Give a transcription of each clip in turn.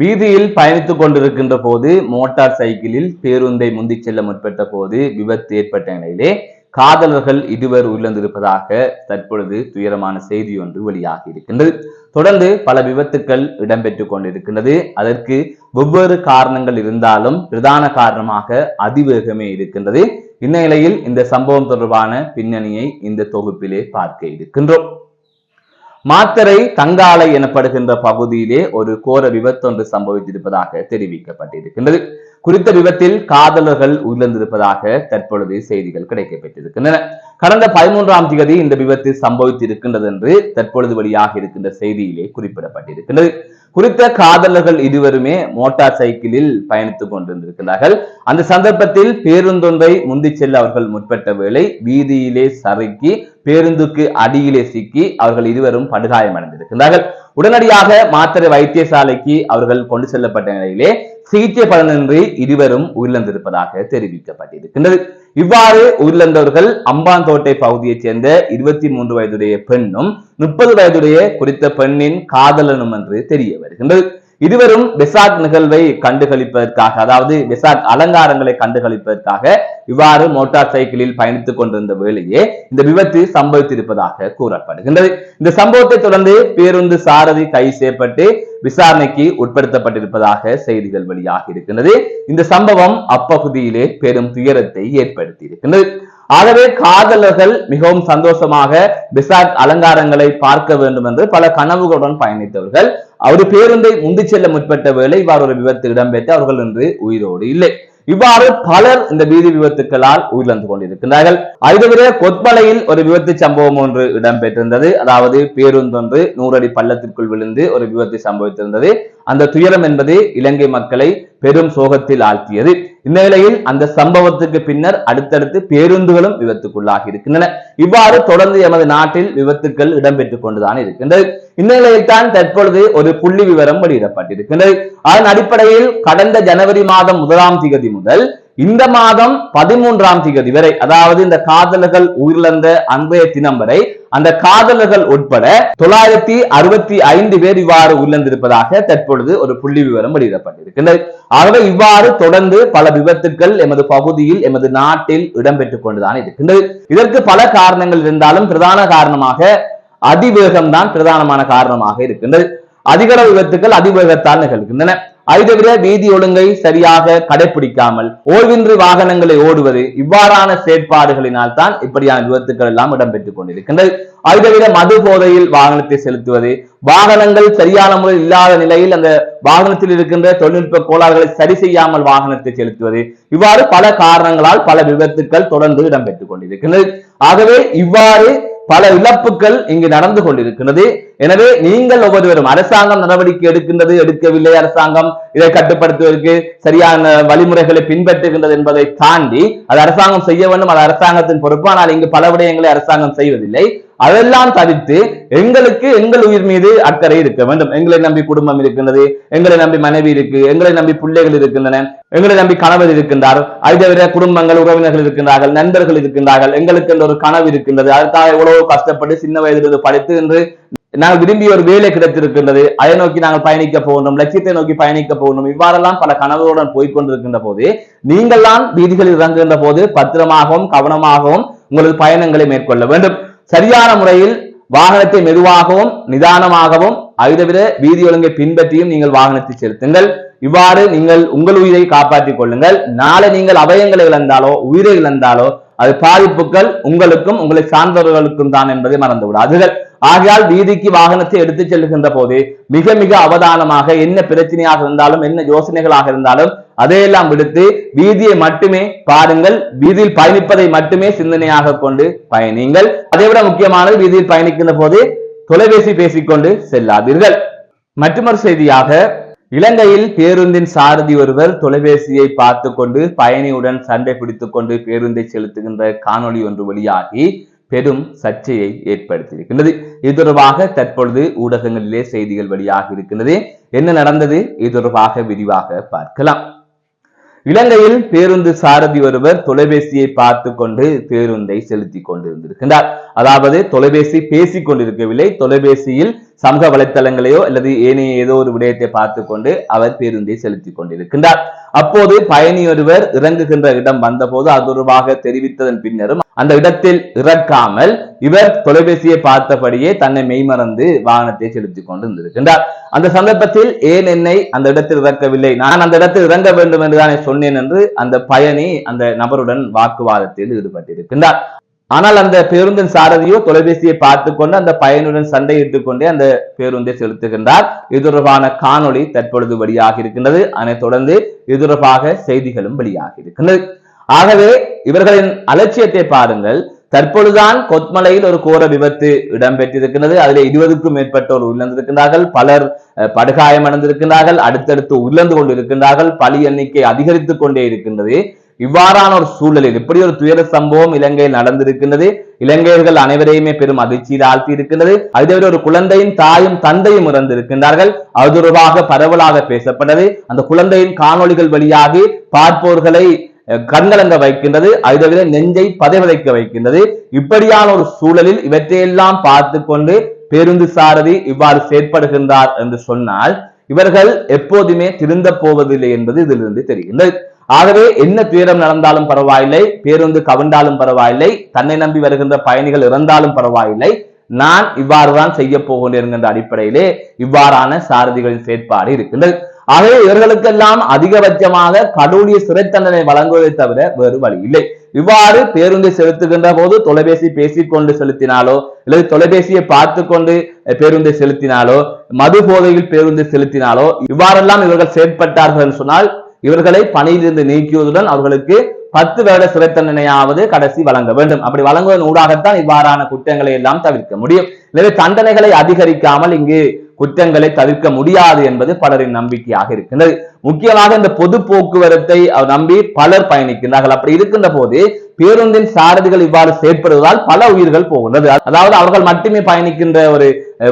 வீதியில் பயணித்துக் கொண்டிருக்கின்ற போது மோட்டார் சைக்கிளில் பேருந்தை முந்திச் செல்ல முற்பட்ட போது விபத்து ஏற்பட்ட நிலையிலே காதலர்கள் இருவர் உயிரிழந்திருப்பதாக தற்பொழுது துயரமான செய்தி ஒன்று வெளியாகி இருக்கின்றது. தொடர்ந்து பல விபத்துக்கள் இடம்பெற்றுக் கொண்டிருக்கின்றது. அதற்கு வெவ்வேறு காரணங்கள் இருந்தாலும் பிரதான காரணமாக அதிவேகமே இருக்கின்றது. இந்நிலையில் இந்த சம்பவம் தொடர்பான பின்னணியை இந்த தொகுப்பிலே பார்க்க இருக்கின்றோம். மாத்தரை தங்காலை எனப்படுகின்ற பகுதியிலே ஒரு கோர விபத்தொன்று சம்பவித்திருப்பதாக தெரிவிக்கப்பட்டிருக்கின்றது. குறித்த விபத்தில் காதலர்கள் உயிரிழந்திருப்பதாக தற்பொழுது செய்திகள் கிடைக்கப்பட்டிருக்கின்றன. கடந்த 13ஆம் தேதி இந்த விபத்து சம்பவித்திருக்கின்றது என்று தற்பொழுது வெளியாக இருக்கின்ற செய்தியிலே குறிப்பிடப்பட்டிருக்கின்றது. குறித்த காதலர்கள் இருவருமே மோட்டார் சைக்கிளில் பயணித்துக் கொண்டிருந்திருக்கிறார்கள். அந்த சந்தர்ப்பத்தில் பேருந்தொன்றை முந்திச் செல்ல அவர்கள் முற்பட்ட வேளை வீதியிலே சறுக்கி பேருந்துக்கு அடியிலே சிக்கி அவர்கள் இருவரும் படுகாயமடைந்திருக்கிறார்கள். உடனடியாக மாத்தறை வைத்தியசாலைக்கு அவர்கள் கொண்டு செல்லப்பட்ட நிலையிலே சிகிச்சை பலனின்றி இருவரும் உயிரிழந்திருப்பதாக தெரிவிக்கப்பட்டிருக்கின்றது. இவ்வாறு உயிரிழந்தவர்கள் அம்பாந்தோட்டை பகுதியைச் சேர்ந்த 23 வயதுடைய பெண்ணும் 30 வயதுடைய குறித்த பெண்ணின் காதலனும் என்று தெரிய வருகின்றது. இருவரும் வெசாக் நிகழ்வை கண்டுகளிப்பதற்காக, அதாவது வெசாக் அலங்காரங்களை கண்டுகளிப்பதற்காக இவ்வாறு மோட்டார் சைக்கிளில் பயணித்துக் கொண்டிருந்த வேளையே இந்த விபத்து சம்பவித்திருப்பதாக கூறப்படுகின்றது. இந்த சம்பவத்தை தொடர்ந்து பேருந்து சாரதி கைது செய்யப்பட்டு விசாரணைக்கு உட்படுத்தப்பட்டிருப்பதாக செய்திகள் வெளியாகி இருக்கின்றது. இந்த சம்பவம் அப்பகுதியிலே பெரும் துயரத்தை ஏற்படுத்தி இருக்கின்றது. ஆகவே காதலர்கள் மிகவும் சந்தோஷமாக வெசாக் அலங்காரங்களை பார்க்க வேண்டும் என்று பல கனவுகளுடன் பயணித்தவர்கள் ஒரு பேருந்தை முந்தி செல்ல முற்பட்ட வேளை இவ்வாறு ஒரு விபத்து இடம்பெற்று அவர்கள் இன்று உயிரோடு இல்லை. இவ்வாறு பலர் இந்த வீதி விபத்துக்களால் உயிரிழந்து கொண்டிருக்கிறார்கள். அதுதவிர கொத்மலையில் ஒரு விபத்து சம்பவம் ஒன்று இடம்பெற்றிருந்தது. அதாவது பேருந்தொன்று 100 அடி பள்ளத்திற்குள் விழுந்து ஒரு விபத்து சம்பவித்திருந்தது. அந்த துயரம் என்பது இலங்கை மக்களை பெரும் சோகத்தில் ஆழ்த்தியது. இந்த நிலையில் அந்த சம்பவத்துக்கு பின்னர் அடுத்தடுத்து பேருந்துகளும் விபத்துக்குள்ளாகி இருக்கின்றன. இவ்வாறு தொடர்ந்து எமது நாட்டில் விபத்துக்கள் இடம்பெற்றுக் கொண்டுதான் இருக்கின்றது. இந்நிலையில் தான் தற்பொழுது ஒரு புள்ளி விவரம் வெளியிடப்பட்டிருக்கின்றது. அதன் அடிப்படையில் கடந்த ஜனவரி மாதம் 1ஆம் தேதி முதல் இந்த மாதம் 13ஆம் தேதி வரை, அதாவது இந்த காதலர்கள் உயிரிழந்த அன்றைய தினம் வரை அந்த காதலர்கள் உட்பட 965 பேர் இவ்வாறு உயிரிழந்திருப்பதாக தற்பொழுது ஒரு புள்ளி விவரம் வெளியிடப்பட்டிருக்கின்றது. ஆகவே இவ்வாறு தொடர்ந்து பல விபத்துக்கள் எமது பகுதியில் எமது நாட்டில் இடம்பெற்றுக் கொண்டுதான் இருக்கின்றது. இதற்கு பல காரணங்கள் இருந்தாலும் பிரதான காரணமாக அதிவேகம் தான் பிரதானமான காரணமாக இருக்கின்றது. அதிகளவு விபத்துக்கள் அதிவேகத்தால் நிகழ்கின்றன. அதுதவிர வீதி ஒழுங்கை சரியாக கடைபிடிக்காமல் ஓய்வின்றி வாகனங்களை ஓடுவது, இவ்வாறான செயற்பாடுகளினால் தான் இப்படியான விபத்துக்கள் எல்லாம் இடம்பெற்றுக் கொண்டிருக்கின்றது. அதுதவிர மது போதையில் வாகனத்தை செலுத்துவது, வாகனங்கள் சரியான முறையில் இல்லாத நிலையில் அந்த வாகனத்தில் இருக்கின்ற தொழில்நுட்ப கோளாறுகளை சரி செய்யாமல் வாகனத்தை செலுத்துவது, இவ்வாறு பல காரணங்களால் பல விபத்துக்கள் தொடர்ந்து இடம்பெற்றுக் கொண்டிருக்கின்றது. ஆகவே இவ்வாறு பல இழப்புகள் இங்கு நடந்து கொண்டிருக்கிறது. எனவே நீங்கள் ஒவ்வொருவரும் அரசாங்கம் நடவடிக்கை எடுக்கின்றது, எடுக்கவில்லை, அரசாங்கம் இதை கட்டுப்படுத்துவதற்கு சரியான வழிமுறைகளை பின்பற்றுகின்றது என்பதை தாண்டி அது அரசாங்கம் செய்ய வேண்டும், அது அரசாங்கத்தின் பொறுப்பு. ஆனால் இங்கு பல விடயங்களை அரசாங்கம் செய்வதில்லை. அதெல்லாம் தவிர்த்து எங்களுக்கு எங்கள் உயிர் மீது அக்கறை இருக்க வேண்டும். எங்களை நம்பி குடும்பம் இருக்கின்றது, எங்களை நம்பி மனைவி இருக்கு, எங்களை நம்பி பிள்ளைகள் இருக்கின்றன, எங்களை நம்பி கணவர் இருக்கின்றார், அதை தவிர குடும்பங்கள் உறவினர்கள் இருக்கின்றார்கள், நண்பர்கள் இருக்கின்றார்கள், எங்களுக்கு ஒரு கனவு இருக்கின்றது. அதற்காக எவ்வளவு கஷ்டப்பட்டு சின்ன வயதிலிருந்து படித்து என்று நாங்கள் விரும்பிய ஒரு வேலை கிடைத்திருக்கின்றது, அதை நோக்கி நாங்கள் பயணிக்க போகணும், லட்சியத்தை நோக்கி பயணிக்க போகணும். இவ்வாறெல்லாம் பல கனவுகளுடன் போய்கொண்டிருக்கின்ற போது நீங்கள் தான் வீதிகளில் இறங்குகின்ற போது பத்திரமாகவும் கவனமாகவும் உங்களது பயணங்களை மேற்கொள்ள வேண்டும். சரியான முறையில் வாகனத்தை மெதுவாகவும் நிதானமாகவும் அதுதவிர வீதி ஒழுங்கை பின்பற்றியும் நீங்கள் வாகனத்தை செலுத்துங்கள். இவ்வாறு நீங்கள் உங்கள் உயிரை காப்பாற்றிக் கொள்ளுங்கள். நாளை நீங்கள் அபயங்களை இழந்தாலோ உயிரை இழந்தாலோ அது பாதிப்புகள் உங்களுக்கும் உங்களை சார்ந்தவர்களுக்கும் தான் என்பதை மறந்து விடாதீர்கள். ஆகையால் வீதிக்கு வாகனத்தை எடுத்துச் செல்கின்ற போது மிக மிக அவதானமாக, என்ன பிரச்சனையாக இருந்தாலும் என்ன யோசனைகளாக இருந்தாலும் அதையெல்லாம் விடுத்து வீதியை மட்டுமே பாருங்கள். வீதியில் பயணிப்பதை மட்டுமே சிந்தனையாக கொண்டு பயணிங்கள். அதைவிட முக்கியமானது, வீதியில் பயணிக்கின்ற போது தொலைபேசி பேசிக்கொண்டு செல்லாதீர்கள். மற்றொரு செய்தியாக, இலங்கையில் பேருந்தின் சாரதி ஒருவர் தொலைபேசியை பார்த்து கொண்டு பயணியுடன் சண்டை பிடித்துக் கொண்டு பேருந்தை செலுத்துகின்ற காணொளி ஒன்று வெளியாகி பெரும் சர்ச்சையை ஏற்படுத்தியிருக்கின்றது. இது தொடர்பாக தற்பொழுது ஊடகங்களிலே செய்திகள் வெளியாக இருக்கின்றது. என்ன நடந்தது? இது தொடர்பாக விரிவாக பார்க்கலாம். இலங்கையில் பேருந்து சாரதி ஒருவர் தொலைபேசியை பார்த்து கொண்டு பேருந்தை செலுத்தி கொண்டிருந்திருக்கின்றார். அதாவது தொலைபேசி பேசிக் கொண்டிருக்கவில்லை, தொலைபேசியில் சமூக வலைத்தளங்களையோ அல்லது ஏனைய ஏதோ ஒரு விடயத்தை பார்த்து கொண்டு அவர் பேருந்தை செலுத்திக் கொண்டிருக்கின்றார். அப்போது பயணி ஒருவர் இறங்குகின்ற இடம் வந்தபோது அது தொடர்பாக தெரிவித்ததன் பின்னரும் அந்த இடத்தில் இறக்காமல் இவர் தொலைபேசியை பார்த்தபடியே தன்னை மெய்மறந்து வாகனத்தை செலுத்திக் கொண்டு இருந்திருக்கின்றார். அந்த சந்தர்ப்பத்தில் ஏன் என்னை அந்த இடத்தில் இறக்கவில்லை, நான் அந்த இடத்தில் இறங்க வேண்டும் என்றுதானே சொன்னேன் என்று அந்த பயணி அந்த நபருடன் வாக்குவாதத்தில் ஈடுபட்டிருக்கின்றார். ஆனால் அந்த பேருந்தின் சாரதியோ தொலைபேசியை பார்த்து கொண்டு அந்த பயனுடன் சண்டையிட்டுக் கொண்டே அந்த பேருந்தை செலுத்துகின்றார். இது தொடர்பான காணொளி தற்பொழுது வெளியாகி இருக்கின்றது. அதனைத் தொடர்ந்து இது தொடர்பாக செய்திகளும் வெளியாகி இருக்கின்றது. ஆகவே இவர்களின் அலட்சியத்தை பாருங்கள். தற்பொழுதுதான் கொத்மலையில் ஒரு கோர விபத்து இடம்பெற்றிருக்கிறது. அதில் 20க்கும் மேற்பட்டோர் உயிரிழந்திருக்கின்றார்கள், பலர் படுகாயமடைந்திருக்கின்றார்கள், அடுத்தடுத்து உயிர்ந்து கொண்டிருக்கின்றார்கள், பலி எண்ணிக்கை அதிகரித்துக் கொண்டே இருக்கின்றது. இவ்வாறான ஒரு சூழலில் இப்படி ஒரு துயர சம்பவம் இலங்கையில் நடந்திருக்கின்றது. இலங்கையர்கள் அனைவரையுமே பெரும் அதிர்ச்சியில் ஆழ்த்தி இருக்கின்றது. அதே ஒரு குழந்தையின் தாயும் தந்தையும் இறந்திருக்கின்றார்கள். அது தொடர்பாக பரவலாக பேசப்பட்டது. அந்த குழந்தையின் காணொளிகள் வழியாகி பார்ப்போர்களை கண்கலங்க வைக்கின்றது. அதை தவிர நெஞ்சை பதைவதைக்க வைக்கின்றது. இப்படியான ஒரு சூழலில் இவற்றையெல்லாம் பார்த்து கொண்டு பேருந்து சாரதி இவ்வாறு செயற்படுகின்றார் என்று சொன்னால் இவர்கள் எப்போதுமே திருந்த போவதில்லை என்பது இதிலிருந்து தெரிகின்றது. ஆகவே என்ன துயரம் நடந்தாலும் பரவாயில்லை, பேருந்து கவிழ்ந்தாலும் பரவாயில்லை, தன்னை நம்பி வருகின்ற பயணிகள் இறந்தாலும் பரவாயில்லை, நான் இவ்வாறுதான் செய்ய போகின்றேன் என்கின்ற அடிப்படையிலே இவ்வாறான சாரதிகளின் செயற்பாடு இருக்கின்றது. ஆகவே இவர்களுக்கெல்லாம் அதிகபட்சமாக கடூழிய சிறை தண்டனை வழங்குவதை தவிர வேறு வழி இல்லை. இவ்வாறு பேருந்தை செலுத்துகின்ற போது தொலைபேசி பேசிக்கொண்டு செலுத்தினாலோ அல்லது தொலைபேசியை பார்த்து கொண்டு பேருந்தை செலுத்தினாலோ மது போதையில் பேருந்தை செலுத்தினாலோ இவ்வாறெல்லாம் இவர்கள் செயற்பட்டார்கள் என்று சொன்னால் இவர்களை பணியிலிருந்து நீக்கியதுடன் அவர்களுக்கு 10 வருட சிறை தண்டனையாவது கடைசி வழங்க வேண்டும். அப்படி வழங்குவதன் ஊடாகத்தான் இவ்வாறான குற்றங்களை எல்லாம் தவிர்க்க முடியும். எனவே தண்டனைகளை அதிகரிக்காமல் இங்கு குற்றங்களை தவிர்க்க முடியாது என்பது பலரின் நம்பிக்கையாக இருக்கின்றது. முக்கியமாக இந்த பொது போக்குவரத்தை நம்பி பலர் பயணிக்கின்றார்கள். அப்படி இருக்கின்ற போது பேருந்தின் சாரதிகள் இவ்வாறு செயற்படுவதால் பல உயிர்கள் போகின்றது. அதாவது அவர்கள் மட்டுமே பயணிக்கின்ற ஒரு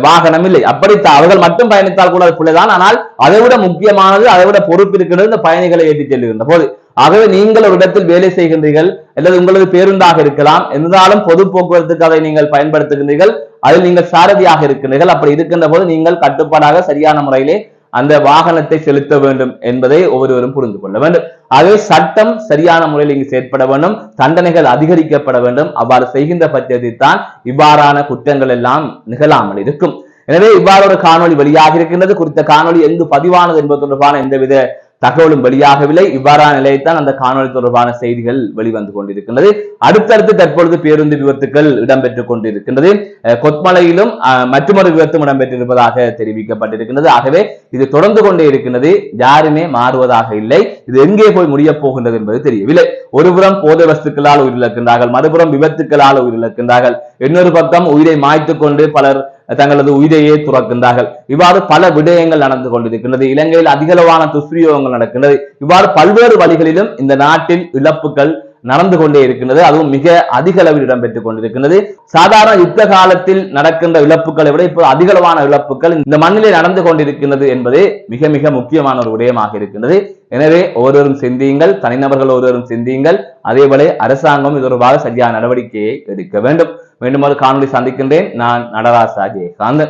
வாகனம் இல்லை. அப்படி அவர்கள் மட்டும் பயணித்தால் கூட பிள்ளைதான். ஆனால் அதை விட முக்கியமானது, அதை விட பொறுப்பு இருக்கின்றது இந்த பயணிகளை ஏற்றிச் செல்லுகின்ற போது. ஆகவே நீங்கள் ஒரு இடத்தில் வேலை செய்கின்றீர்கள் அல்லது உங்களது பேருந்தாக இருக்கலாம், இருந்தாலும் பொது போக்குவரத்துக்கு அதை நீங்கள் பயன்படுத்துகின்றீர்கள், அதில் நீங்கள் சாரதியாக இருக்கின்றீர்கள். அப்படி இருக்கின்ற போது நீங்கள் கட்டுப்பாடாக சரியான முறையிலே அந்த வாகனத்தை செலுத்த வேண்டும் என்பதை ஒவ்வொருவரும் புரிந்து கொள்ள வேண்டும். ஆகவே சட்டம் சரியான முறையில் இங்கு செயற்பட வேண்டும், தண்டனைகள் அதிகரிக்கப்பட வேண்டும். அவ்வாறு செய்கின்ற பட்சத்தில் தான் இவ்வாறான குற்றங்கள் எல்லாம் நிகழாமல் இருக்கும். எனவே இவ்வாறு ஒரு காணொளி வெளியாக இருக்கின்றது. குறித்த காணொளி எங்கு பதிவானது என்பது தொடர்பான எந்தவித தகவலும் வெளியாகவில்லை. இவ்வாறான நிலையத்தான் அந்த காணொலி தொடர்பான செய்திகள் வெளிவந்து கொண்டிருக்கின்றது. அடுத்தடுத்து தற்பொழுது பேருந்து விபத்துக்கள் இடம்பெற்றுக் கொண்டிருக்கின்றது. கொத்மலையிலும் மற்றொரு விபத்தும் இடம்பெற்றிருப்பதாக தெரிவிக்கப்பட்டிருக்கின்றது. ஆகவே இது தொடர்ந்து கொண்டே இருக்கின்றது. யாருமே மாறுவதாக இல்லை. இது எங்கே போய் முடிய போகின்றது என்பது தெரியவில்லை. ஒருபுறம் போதை வஸ்துக்களால் உயிரிழக்கின்றார்கள், மறுபுறம் விபத்துக்களால் உயிரிழக்கின்றார்கள், இன்னொரு பக்கம் உயிரை மாய்த்துக் கொண்டு பலர் தங்களது உயிரையே துறக்கின்றார்கள். இவ்வாறு பல விடயங்கள் நடந்து கொண்டிருக்கின்றது. இலங்கையில் அதிகளவான துஷ்பிரயோகங்கள் நடக்கின்றது. இவ்வாறு பல்வேறு வழிகளிலும் இந்த நாட்டில் இழப்புகள் நடந்து கொண்டே இருக்கின்றது. அதுவும் மிக அதிக அளவில் இடம்பெற்றுக் கொண்டிருக்கின்றது. சாதாரண யுத்த காலத்தில் நடக்கின்ற இழப்புகளை விட இப்போது அதிகளவான இழப்புகள் இந்த மண்ணிலே நடந்து கொண்டிருக்கின்றது என்பது மிக மிக முக்கியமான ஒரு விடயமாக இருக்கின்றது. எனவே ஒவ்வொருவரும் சிந்தியுங்கள், தனிநபர்கள் ஒவ்வொருவரும் சிந்தியுங்கள். அதேபோல அரசாங்கம் இது தொடர்பாக சரியான நடவடிக்கையை எடுக்க வேண்டும். மீண்டும் ஒரு காணொலி சந்திக்கின்றேன். நான் நடராசா ஜெயகாந்தன்.